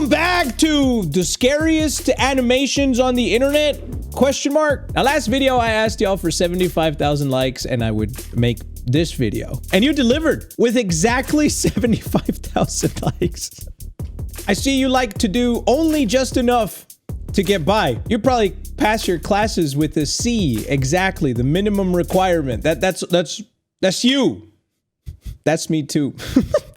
Welcome back to the scariest animations on the internet? Question mark. Now, last video I asked y'all for 75,000 likes and I would make this video. And you delivered with exactly 75,000 likes. I see you like to do only just enough to get by. You probably pass your classes with a C, exactly, the minimum requirement. That's you. That's me too.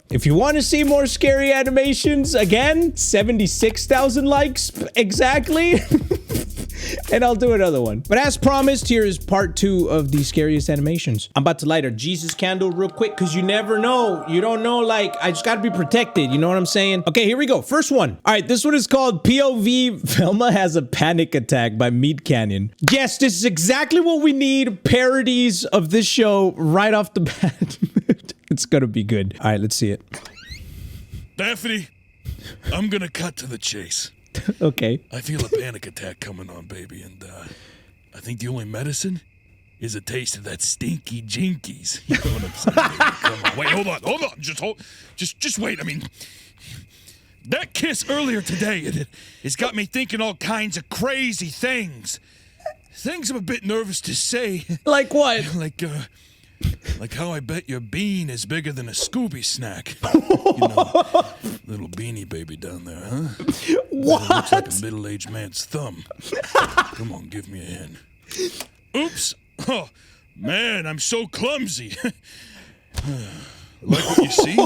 If you want to see more scary animations, again, 76,000 likes, exactly. And I'll do another one. But as promised, here is part 2 of the scariest animations. I'm about to light a Jesus candle real quick because you never know. You don't know, like, I just gotta be protected. You know what I'm saying? Okay, here we go. First one. All right, this one is called POV Velma Has a Panic Attack by Meat Canyon. Yes, this is exactly what we need. Parodies of this show right off the bat. It's gonna be good. All right, let's see it. Daphne, I'm gonna cut to the chase. Okay. I feel a panic attack coming on, baby, and I think the only medicine is a taste of that stinky jinkies. You know what I'm saying? Baby? Come on. Wait, hold on. Just wait. I mean, that kiss earlier today, it's got me thinking all kinds of crazy things. Things I'm a bit nervous to say. Like what? Like how I bet your bean is bigger than a Scooby snack. You know, little beanie baby down there, huh? What? Looks like a middle-aged man's thumb. Come on, give me a hand. Oops. Oh, man, I'm so clumsy. Like what you see?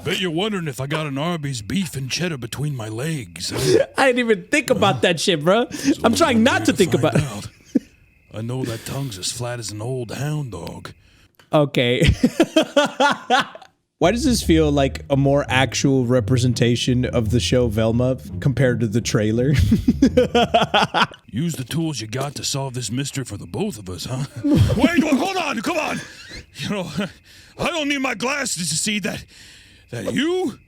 Bet you're wondering if I got an Arby's beef and cheddar between my legs. Huh? I didn't even think about that shit, bro. I'm trying not to think about it. I know that tongue's as flat as an old hound dog. Okay. Why does this feel like a more actual representation of the show Velma compared to the trailer? Use the tools you got to solve this mystery for the both of us, huh? Wait, hold on, come on! You know, I don't need my glasses to see that you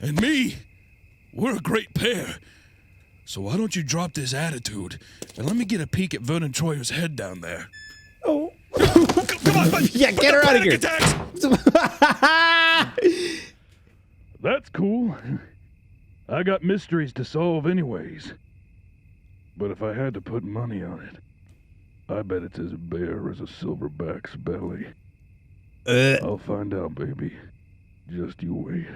and me, we're a great pair. So why don't you drop this attitude and let me get a peek at Vernon Troyer's head down there? Oh. Come on, yeah, get her out of here. That's cool. I got mysteries to solve anyways. But if I had to put money on it, I bet it's as bare as a silverback's belly. I'll find out, baby. Just you wait.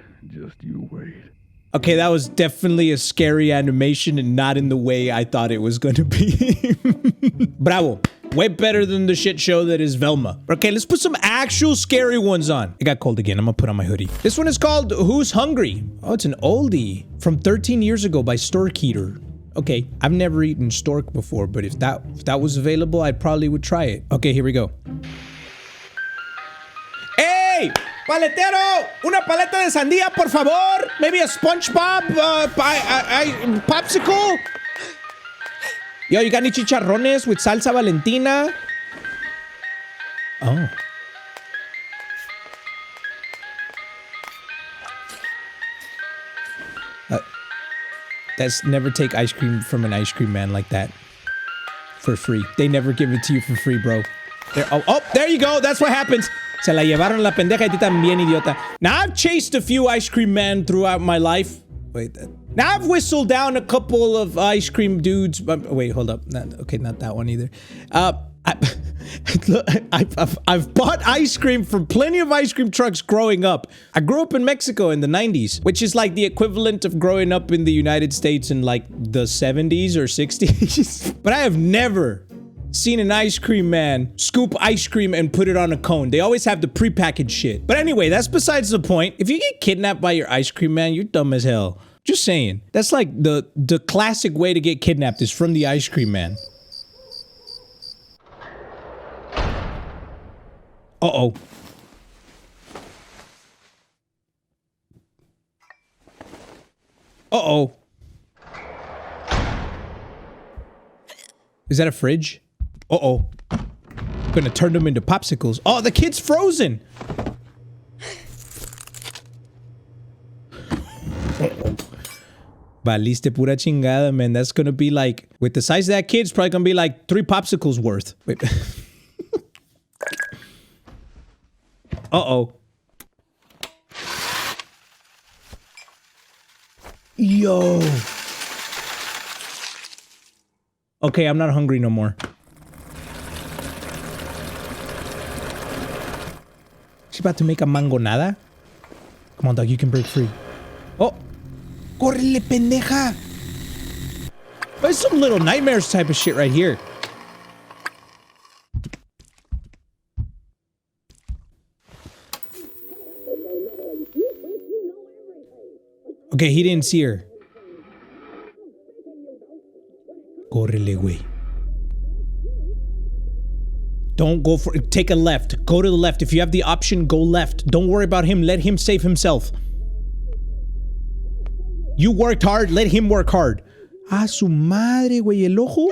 Okay, that was definitely a scary animation and not in the way I thought it was going to be. Bravo. Way better than the shit show that is Velma. Okay, let's put some actual scary ones on. It got cold again. I'm gonna put on my hoodie. This one is called Who's Hungry? Oh, it's an oldie from 13 years ago by Stork Eater. Okay, I've never eaten stork before, but if that was available, I probably would try it. Okay, here we go. Hey! Paletero! Una paleta de sandía, por favor! Maybe a SpongeBob popsicle? Yo, you got any chicharrones with salsa Valentina? Oh. That's never take ice cream from an ice cream man like that. For free. They never give it to you for free, bro. Oh, there you go. That's what happens. Se la llevaron la pendeja y tú también, idiota. Now, I've chased a few ice cream men throughout my life. Wait, now I've whistled down a couple of ice cream dudes. Wait, hold up. Not that one either. I've bought ice cream from plenty of ice cream trucks growing up. I grew up in Mexico in the 90s, which is like the equivalent of growing up in the United States in like the 70s or 60s. But I have never seen an ice cream man scoop ice cream and put it on a cone. They always have the prepackaged shit. But anyway, that's besides the point. If you get kidnapped by your ice cream man, you're dumb as hell. Just saying. That's like the classic way to get kidnapped is from the ice cream man. Uh-oh. Uh-oh. Is that a fridge? Uh-oh. I'm gonna turn them into popsicles. Oh, the kid's frozen! Valiste pura chingada, man. That's gonna be like, with the size of that kid, it's probably gonna be like 3 popsicles worth. Wait. Uh-oh. Yo. Okay, I'm not hungry no more. She's about to make a mangonada. Come on, dog, you can break free. Oh. Córrele, pendeja. There's some little nightmares type of shit right here. Okay, he didn't see her. Córrele, güey. Don't go for it. Take a left. Go to the left. If you have the option, go left. Don't worry about him. Let him save himself. You worked hard. Let him work hard. Ah, su madre, güey. El ojo.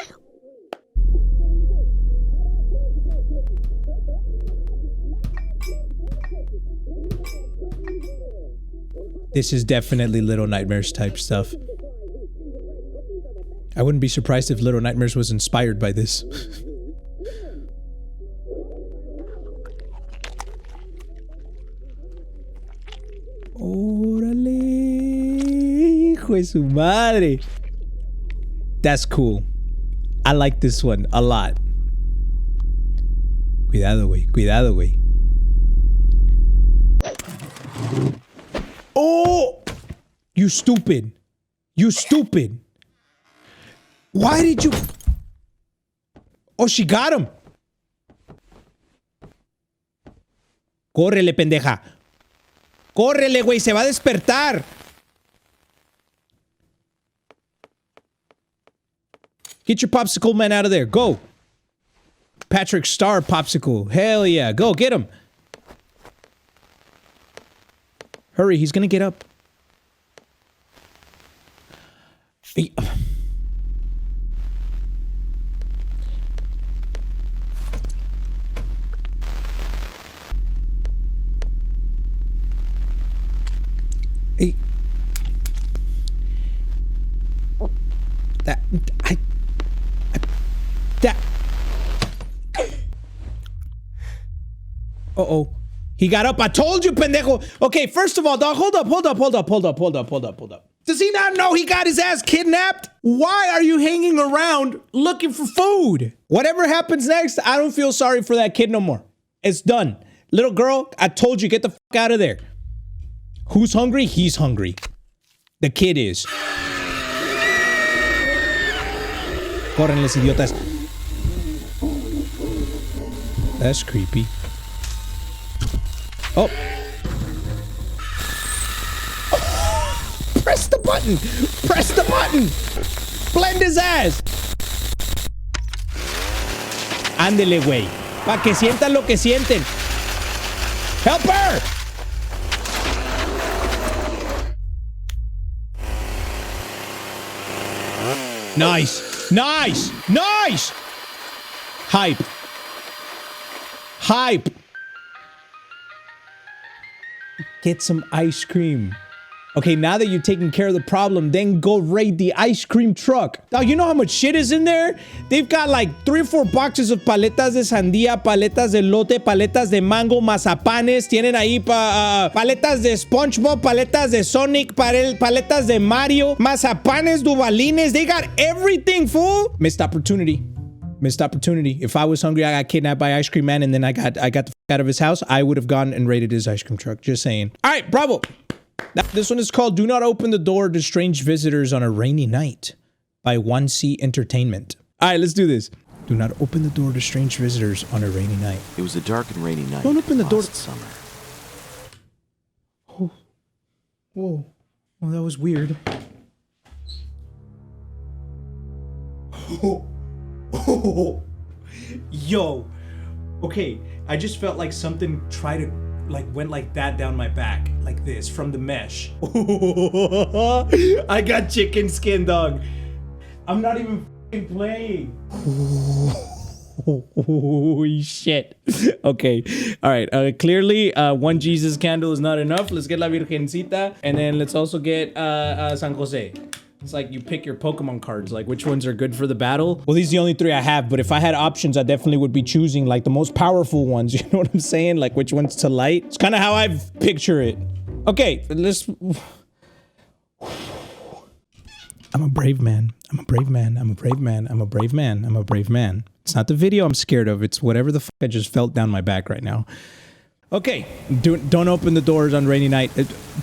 This is definitely Little Nightmares type stuff. I wouldn't be surprised if Little Nightmares was inspired by this. Órale, hijo de su madre. That's cool. I like this one a lot. Cuidado, güey. Cuidado, güey. Oh! You stupid. You stupid. Why did you... Oh, she got him. Córrele, pendeja. Córrele, güey. Se va a despertar. Get your popsicle man out of there. Go. Patrick Star popsicle. Hell yeah. Go, get him. Hurry, he's gonna get up. Hey. Hey. Uh-oh. He got up. I told you, pendejo. Okay, first of all, dog, hold up. Does he not know he got his ass kidnapped? Why are you hanging around looking for food? Whatever happens next, I don't feel sorry for that kid no more. It's done. Little girl, I told you, get the fuck out of there. Who's hungry? He's hungry. The kid is. Córrenles, idiotas. That's creepy. Oh. Press the button. Press the button. Blend his ass. Ándele, güey. Pa' que sientan lo que sienten. Help her. Nice. Nice. Nice. Hype. Hype. Get some ice cream. Okay, now that you've taken care of the problem, then go raid the ice cream truck. Now, you know how much shit is in there? They've got like 3 or 4 boxes of paletas de sandía, paletas de lote, paletas de mango, mazapanes. Tienen ahí paletas de SpongeBob, paletas de Sonic, paletas de Mario, mazapanes, duvalines. They got everything, fool. Missed opportunity. Missed opportunity. If I was hungry, I got kidnapped by Ice Cream Man, and then I got the fuck out of his house, I would have gone and raided his ice cream truck. Just saying. All right, bravo. Now, this one is called Do Not Open the Door to Strange Visitors on a Rainy Night by 1C Entertainment. All right, let's do this. Do not open the door to strange visitors on a rainy night. It was a dark and rainy night. Don't open the door. Summer. Oh. Whoa. Well, that was weird. Oh. Oh, yo, okay, I just felt like something went like that down my back, like this, from the mesh. I got chicken skin, dog. I'm not even playing. Holy shit. Okay, all right, clearly, 1 Jesus candle is not enough. Let's get La Virgencita, and then let's also get San Jose. It's like you pick your Pokemon cards, like which ones are good for the battle. Well, these are the only 3 I have, but if I had options, I definitely would be choosing like the most powerful ones. You know what I'm saying? Like which ones to light. It's kind of how I picture it. Okay, let's... I'm a brave man. I'm a brave man. I'm a brave man. I'm a brave man. I'm a brave man. It's not the video I'm scared of. It's whatever the fuck I just felt down my back right now. Okay, don't open the doors on rainy night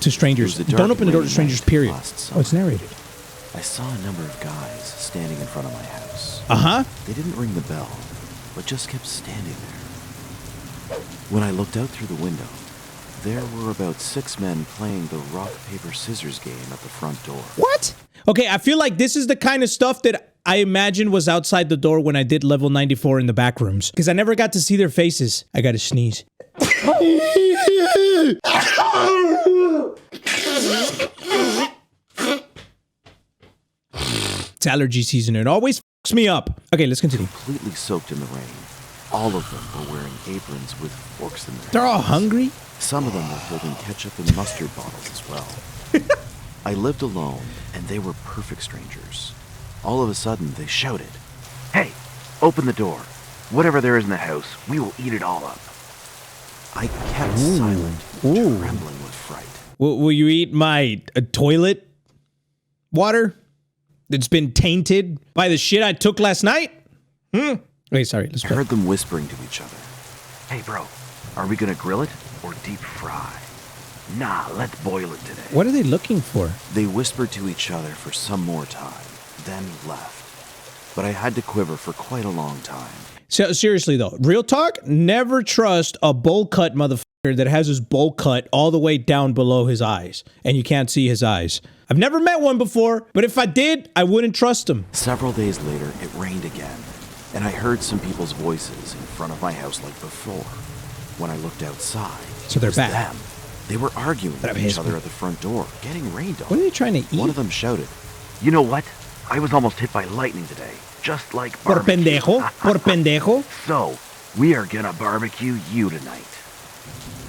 to strangers. Don't open the door to strangers, period. Oh, it's narrated. I saw a number of guys standing in front of my house. Uh-huh. They didn't ring the bell, but just kept standing there. When I looked out through the window, there were about 6 men playing the rock, paper, scissors game at the front door. What? Okay, I feel like this is the kind of stuff that I imagined was outside the door when I did level 94 in the back rooms. Because I never got to see their faces. I gotta sneeze. It's allergy season. It always fucks me up. Okay, let's continue. Completely soaked in the rain. All of them were wearing aprons with forks in their They're all hands. hungry? Some of them were holding ketchup and mustard bottles as well. I lived alone, and they were perfect strangers. All of a sudden, they shouted, "Hey, open the door. Whatever there is in the house, we will eat it all up." I kept silent, trembling with fright. Will you eat my toilet water that's been tainted by the shit I took last night? Wait, sorry. Let's I heard them whispering to each other. "Hey, bro, are we gonna grill it or deep fry?" "Nah, let's boil it today." What are they looking for? They whispered to each other for some more time, then left. But I had to quiver for quite a long time. So, seriously though, real talk, never trust a bowl cut motherfucker that has his bowl cut all the way down below his eyes and you can't see his eyes. I've never met one before, but if I did, I wouldn't trust him. Several days later, it rained again, and I heard some people's voices in front of my house like before. When I looked outside, So they're it was back. them. They were arguing with each other at the front door, getting rained on. What are they trying to eat? One of them shouted, "You know what? I was almost hit by lightning today, just like Por barbecue." pendejo? Por pendejo? "So, we are gonna barbecue you tonight."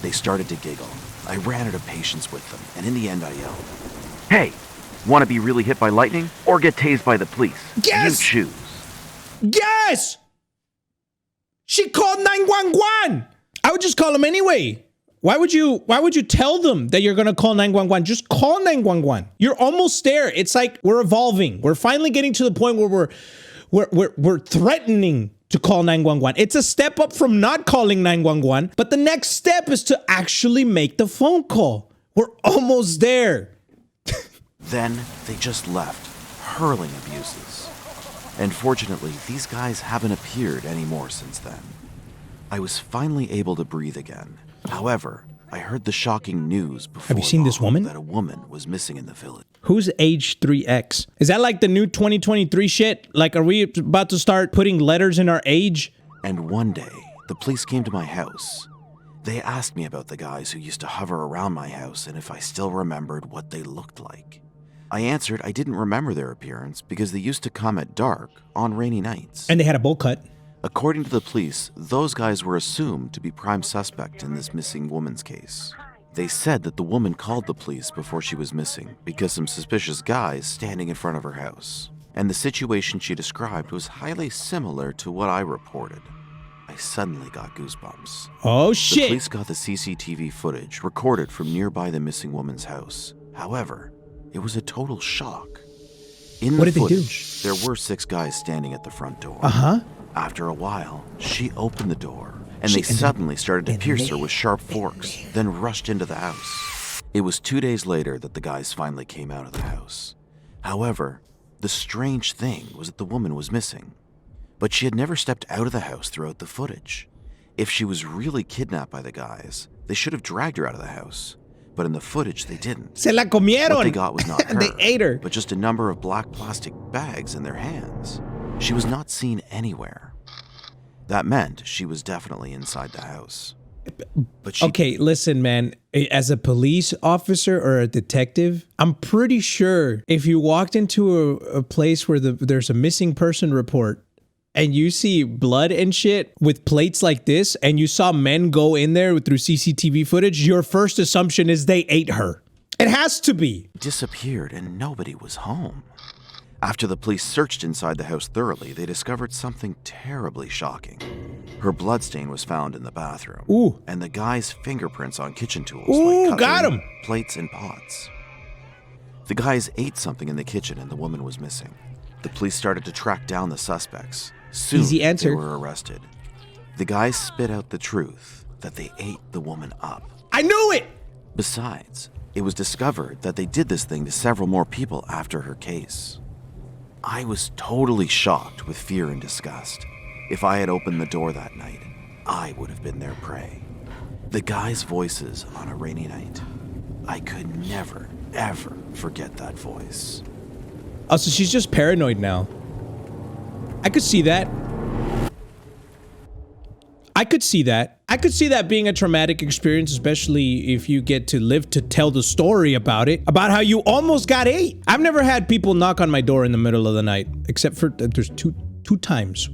They started to giggle. I ran out of patience with them, and in the end I yelled, "Hey, want to be really hit by lightning or get tased by the police? Yes! You choose." Yes! She called 911! I would just call him anyway. Why would you tell them that you're gonna call 911? Just call 911. You're almost there. It's like we're evolving. We're finally getting to the point where we're threatening to call 911. It's a step up from not calling 911, but the next step is to actually make the phone call. We're almost there. Then they just left, hurling abuses. And fortunately, these guys haven't appeared anymore since then. I was finally able to breathe again. However, I heard the shocking news before Have you seen this woman? that a woman was missing in the village. Who's age 3X? Is that like the new 2023 shit? Like, are we about to start putting letters in our age? And one day, the police came to my house. They asked me about the guys who used to hover around my house and if I still remembered what they looked like. I answered I didn't remember their appearance because they used to come at dark on rainy nights. And they had a bowl cut. According to the police, those guys were assumed to be prime suspect in this missing woman's case. They said that the woman called the police before she was missing because some suspicious guys standing in front of her house. And the situation she described was highly similar to what I reported. I suddenly got goosebumps. Oh The shit. police got the CCTV footage recorded from nearby the missing woman's house. However, it was a total shock. In What the did they do? footage, there were 6 guys standing at the front door. Uh-huh. After a while, she opened the door, and they suddenly started to pierce her with sharp forks, then rushed into the house. It was 2 days later that the guys finally came out of the house. However, the strange thing was that the woman was missing, but she had never stepped out of the house throughout the footage. If she was really kidnapped by the guys, they should have dragged her out of the house. But in the footage, they didn't. Se la comieron. What they got was not her, They ate her. but just a number of black plastic bags in their hands. She was not seen anywhere. That meant she was definitely inside the house. But she Okay, listen, man. As a police officer or a detective, I'm pretty sure if you walked into a place where there's a missing person report and you see blood and shit with plates like this and you saw men go in there through CCTV footage, your first assumption is they ate her. It has to be. disappeared and nobody was home. After the police searched inside the house thoroughly, they discovered something terribly shocking. Her bloodstain was found in the bathroom. Ooh. And the guy's fingerprints on kitchen tools Ooh, like got cutlery, him. plates, and pots. The guys ate something in the kitchen and the woman was missing. The police started to track down the suspects. Soon, Easy answer. they were arrested. The guys spit out the truth that they ate the woman up. I knew it! Besides, it was discovered that they did this thing to several more people after her case. I was totally shocked with fear and disgust. If I had opened the door that night, I would have been their prey. The guys' voices on a rainy night. I could never, ever forget that voice. Oh, so she's just paranoid now. I could see that. I could see that. I could see that being a traumatic experience, especially if you get to live to tell the story about it, about how you almost got ate. I've never had people knock on my door in the middle of the night, except for there's two times.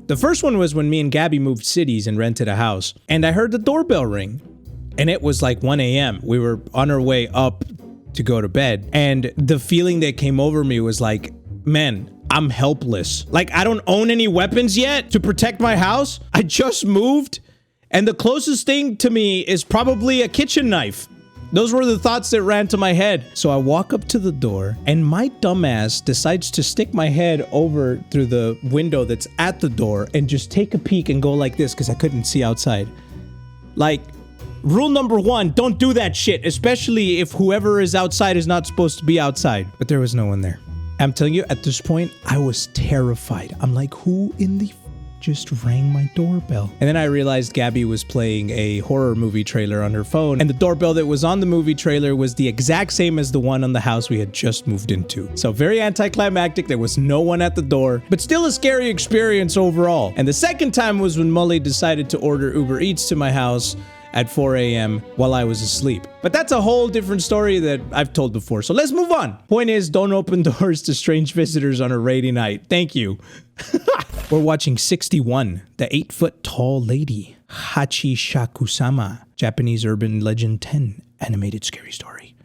The first one was when me and Gabby moved cities and rented a house, and I heard the doorbell ring, and it was like 1 a.m. We were on our way up to go to bed, and the feeling that came over me was like, man, I'm helpless. Like, I don't own any weapons yet to protect my house. I just moved, and the closest thing to me is probably a kitchen knife. Those were the thoughts that ran to my head. So I walk up to the door, and my dumbass decides to stick my head over through the window that's at the door and just take a peek and go like this because I couldn't see outside. Like, rule number 1, don't do that shit, especially if whoever is outside is not supposed to be outside. But there was no one there. I'm telling you, at this point, I was terrified. I'm like, who in the just rang my doorbell? And then I realized Gabby was playing a horror movie trailer on her phone, and the doorbell that was on the movie trailer was the exact same as the one on the house we had just moved into. So very anticlimactic. There was no one at the door, but still a scary experience overall. And the second time was when Mully decided to order Uber Eats to my house at 4 a.m. while I was asleep. But that's a whole different story that I've told before. So let's move on. Point is, don't open doors to strange visitors on a rainy night. Thank you. We're watching 61, the 8-foot-tall lady, Hachi Shakusama, Japanese urban legend 10, animated scary story.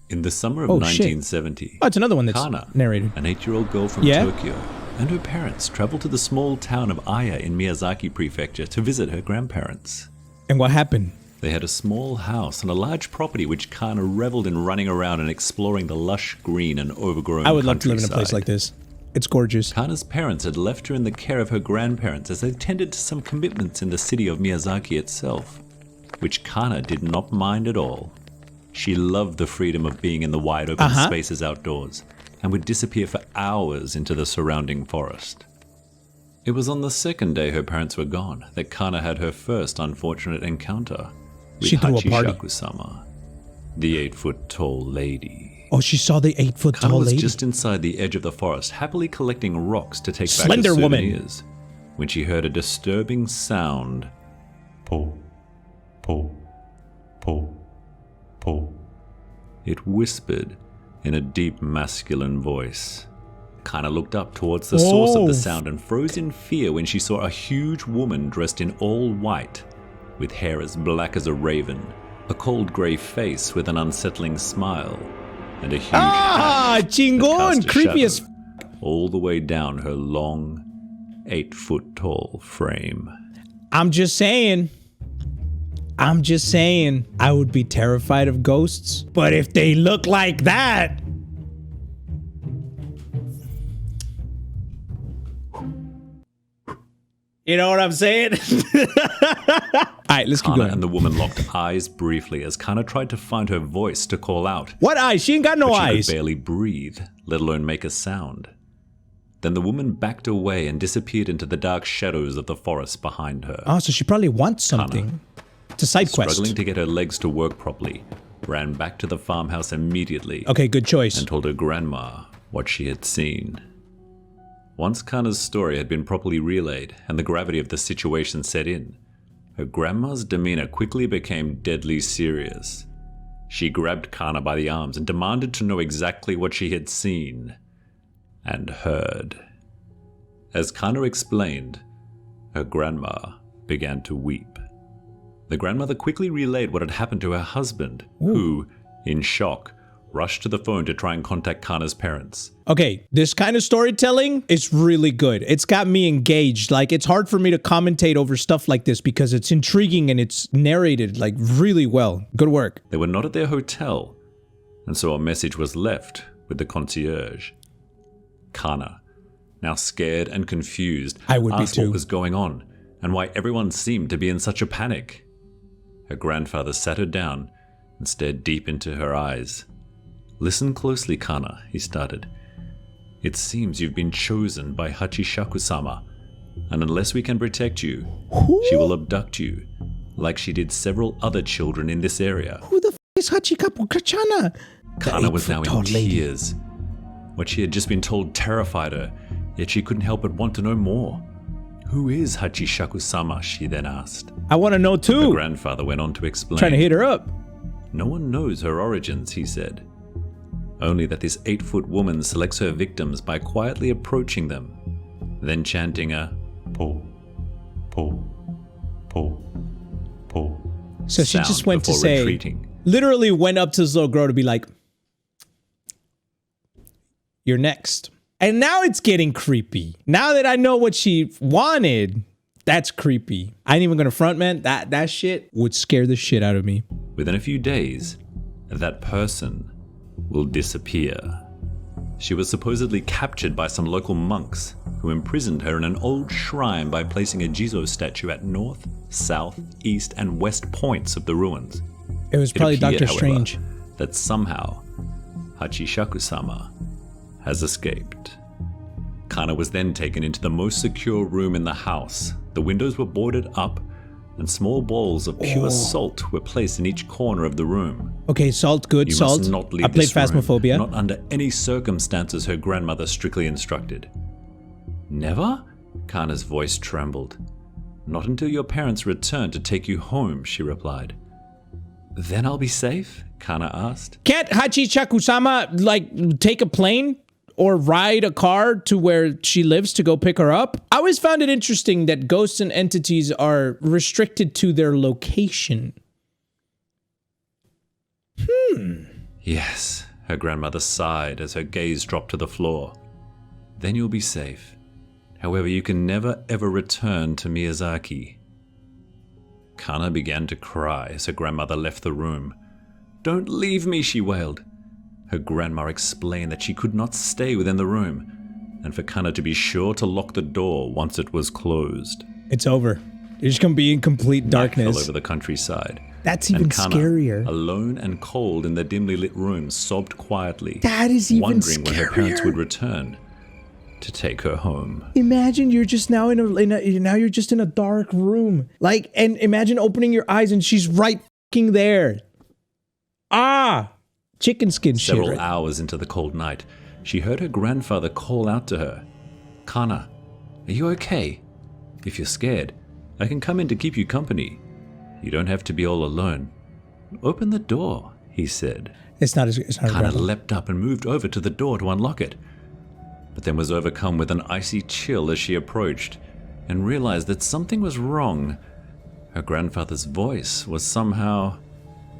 In the summer of 1970, oh, it's another one that's Kana, narrated. an 8-year-old girl from Tokyo, and her parents traveled to the small town of Aya in Miyazaki Prefecture to visit her grandparents. And what happened? They had a small house on a large property which Kana reveled in running around and exploring the lush green and overgrown countryside. I would love to live in a place like this. It's gorgeous. Kana's parents had left her in the care of her grandparents as they tended to some commitments in the city of Miyazaki itself, which Kana did not mind at all. She loved the freedom of being in the wide open spaces outdoors and would disappear for hours into the surrounding forest. It was on the second day her parents were gone that Kana had her first unfortunate encounter with Hachi Shakusama, the 8-foot-tall lady. Oh, she saw the 8-foot-tall Kana lady? was just inside the edge of the forest, happily collecting rocks to take back Slender as woman. souvenirs, when she heard a disturbing sound. Po, po, po, po. It whispered in a deep masculine voice. Kana looked up towards the source of the sound and froze in fear when she saw a huge woman dressed in all white, with hair as black as a raven, a cold grey face with an unsettling smile, and a huge hat chingon, creepy as all the way down her long, 8-foot-tall frame. I'm just saying, I would be terrified of ghosts, but if they look like that, you know what I'm saying? Alright, let's keep Kana going. and the woman locked eyes briefly as Kana tried to find her voice to call out. What eyes? She ain't got no but eyes. She could barely breathe, let alone make a sound. Then the woman backed away and disappeared into the dark shadows of the forest behind her. Oh, so she probably wants something. Kana, It's a side quest. struggling to get her legs to work properly, ran back to the farmhouse immediately. Okay, good choice. And told her grandma what she had seen. Once Kana's story had been properly relayed and the gravity of the situation set in, her grandma's demeanor quickly became deadly serious. She grabbed Kana by the arms and demanded to know exactly what she had seen and heard. As Kana explained, her grandma began to weep. The grandmother quickly relayed what had happened to her husband, who, in shock, rushed to the phone to try and contact Kana's parents. Okay, this kind of storytelling is really good. It's got me engaged. Like, it's hard for me to commentate over stuff like this because it's intriguing and it's narrated, like, really well. Good work. They were not at their hotel, and so a message was left with the concierge. Kana, now scared and confused, I would be asked too. what was going on and why everyone seemed to be in such a panic. Her grandfather sat her down and stared deep into her eyes. "Listen closely, Kana," he started. "It seems you've been chosen by Hachishaku-sama, and unless we can protect you, she will abduct you, like she did several other children in this area." Who the f is Hachikapu Kachana? Kana was now in tears. What she had just been told terrified her, yet she couldn't help but want to know more. "Who is Hachishaku-sama?" she then asked. I want to know Her too. grandfather went on to explain. Trying to hit her up. "No one knows her origins," he said. "Only that this 8-foot woman selects her victims by quietly approaching them, then chanting a po, po, po, po So she sound just went to before say, retreating. literally went up to this little girl to be like, "You're next." And now it's getting creepy. Now that I know what she wanted, that's creepy. I ain't even gonna front, man. That shit would scare the shit out of me. Within a few days, that person will disappear. She was supposedly captured by some local monks who imprisoned her in an old shrine by placing a Jizo statue at north, south, east, and west points of the ruins. It was It probably appeared, Doctor however, Strange. that somehow Hachishaku-sama has escaped. Kana was then taken into the most secure room in the house. The windows were boarded up, and small balls of pure salt were placed in each corner of the room. Okay, salt, good, You salt. must not leave I played this room, Phasmophobia. not under any circumstances, her grandmother strictly instructed. "Never?" Kana's voice trembled. "Not until your parents return to take you home," she replied. "Then I'll be safe?" Kana asked. Can't Hachichaku-sama, like, take a plane or ride a car to where she lives to go pick her up? I always found it interesting that ghosts and entities are restricted to their location. "Yes," her grandmother sighed as her gaze dropped to the floor. "Then you'll be safe. However, you can never ever return to Miyazaki." Kana began to cry as her grandmother left the room. "Don't leave me," she wailed. Her grandma explained that she could not stay within the room, and for Kana to be sure to lock the door once it was closed. It's over. You're just gonna be in complete Night fell darkness. over the countryside. That's even And Kana, scarier. alone and cold in the dimly lit room, sobbed quietly, That is even wondering when her parents scarier. would return to take her home. Imagine you're just now now you're just in a dark room. Like, and imagine opening your eyes and she's right fucking there. Ah, chicken skin shit. Several right? hours into the cold night, she heard her grandfather call out to her. "Kana, are you okay? If you're scared, I can come in to keep you company. You don't have to be all alone. Open the door," he said. It's not her Kana grandpa. leapt up and moved over to the door to unlock it, but then was overcome with an icy chill as she approached and realized that something was wrong. Her grandfather's voice was somehow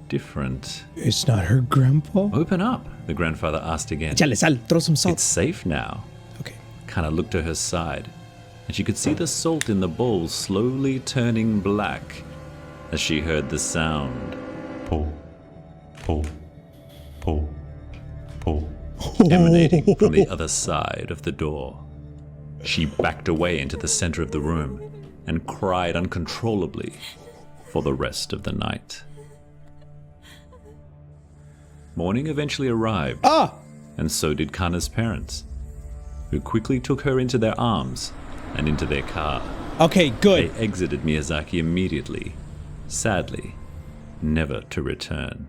different. It's not her grandpa. "Open up," the grandfather asked again. Chale, sal, throw some salt. "It's safe now." Okay. Kana looked to her side, and she could see the salt in the bowl slowly turning black as she heard the sound. Po, po, po, po, emanating from the other side of the door. She backed away into the center of the room and cried uncontrollably for the rest of the night. Morning eventually arrived, Ah, and so did Kana's parents, who quickly took her into their arms and into their car. okay, They good. exited Miyazaki immediately, sadly, never to return.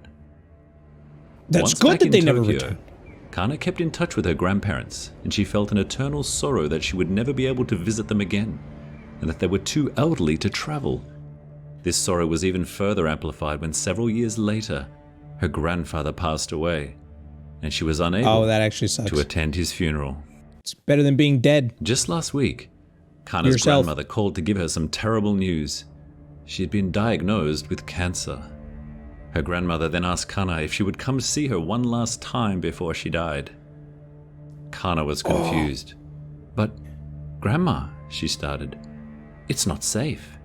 That's Once good back that in they never Tokyo, returned. Kana kept in touch with her grandparents, and she felt an eternal sorrow that she would never be able to visit them again, and that they were too elderly to travel. This sorrow was even further amplified when several years later, her grandfather passed away, and she was unable Oh, that actually sucks. to attend his funeral. It's better than being dead. Just last week, Kana's Yourself. grandmother called to give her some terrible news. She had been diagnosed with cancer. Her grandmother then asked Kana if she would come see her one last time before she died. Kana was confused. "But, Grandma," she started, "it's not safe."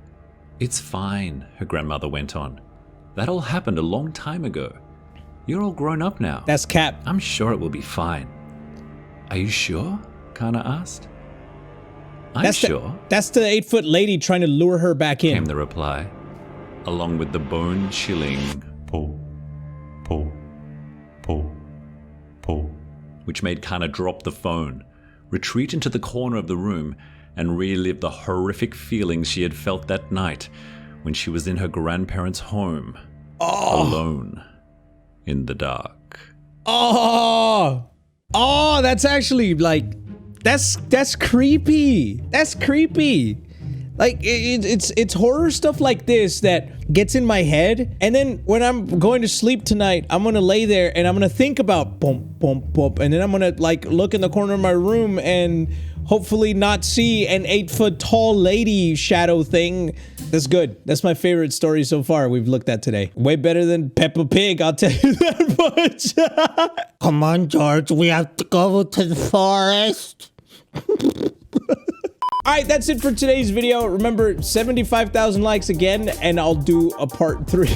"It's fine," her grandmother went on. "That all happened a long time ago. You're all grown up now. That's cap. I'm sure it will be fine. Are you sure? Kana asked. I'm sure. That's the 8-foot lady trying to lure her back in. Came the reply, along with the bone-chilling pull, pull, pull, pull, which made Kana drop the phone, retreat into the corner of the room, and relive the horrific feelings she had felt that night when she was in her grandparents' home, alone, in the dark. Oh, that's actually like, that's creepy. That's creepy. Like it's horror stuff like this that gets in my head, and then when I'm going to sleep tonight, I'm gonna lay there and I'm gonna think about bump, bump, bump, and then I'm gonna like look in the corner of my room and hopefully not see an 8-foot tall lady shadow thing. That's good. That's my favorite story so far we've looked at today. Way better than Peppa Pig, I'll tell you that much. Come on, George, we have to go to the forest. Alright, that's it for today's video. Remember, 75,000 likes again, and I'll do a part 3.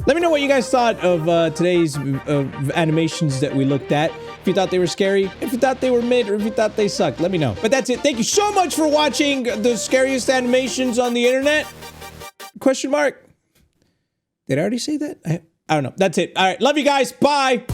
Let me know what you guys thought of today's animations that we looked at. If you thought they were scary, if you thought they were mid, or if you thought they sucked, let me know. But that's it. Thank you so much for watching the scariest animations on the internet. Question mark? Did I already say that? I don't know. That's it. Alright, love you guys. Bye.